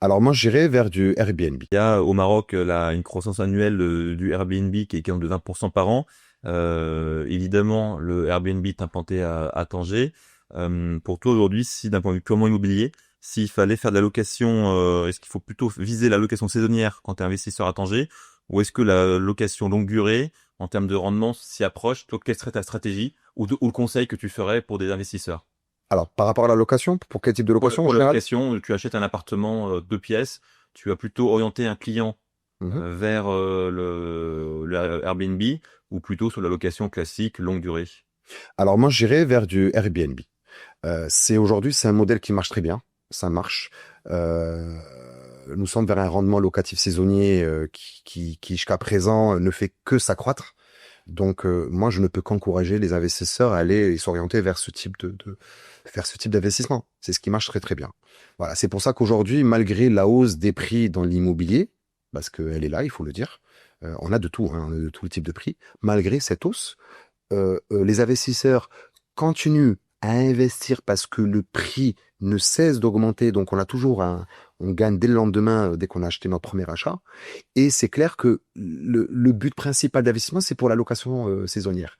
Alors moi, j'irais vers du Airbnb. Il y a au Maroc une croissance annuelle du Airbnb qui est quand même de 20% par an. Évidemment, le Airbnb est implanté à Tanger. Pour toi aujourd'hui, si d'un point de vue purement immobilier, s'il fallait faire de la location, est-ce qu'il faut plutôt viser la location saisonnière quand tu es investisseur à Tanger, ou est-ce que la location longue durée, en termes de rendement, s'y approche? Toi, quelle serait ta stratégie ou le conseil que tu ferais pour des investisseurs? Alors, par rapport à la location, pour quel type de location en Pour la général? location, tu achètes un appartement 2 pièces, tu vas plutôt orienter un client Mhm. vers le Airbnb ou plutôt sur la location classique longue durée? Alors moi, j'irais vers du Airbnb. Aujourd'hui, c'est un modèle qui marche très bien. Ça marche. Euh, Nous sommes vers un rendement locatif saisonnier qui jusqu'à présent ne fait que s'accroître. Donc, moi, je ne peux qu'encourager les investisseurs à aller et s'orienter vers vers ce type d'investissement. C'est ce qui marche très très bien. Voilà, c'est pour ça qu'aujourd'hui, malgré la hausse des prix dans l'immobilier, parce qu'elle est là, il faut le dire, on a de tout, hein, on a de tout le type de prix. Malgré cette hausse, les investisseurs continuent à investir parce que le prix ne cesse d'augmenter. Donc, on gagne dès le lendemain, dès qu'on a acheté notre premier achat. Et c'est clair que le but principal d'investissement, c'est pour la location saisonnière.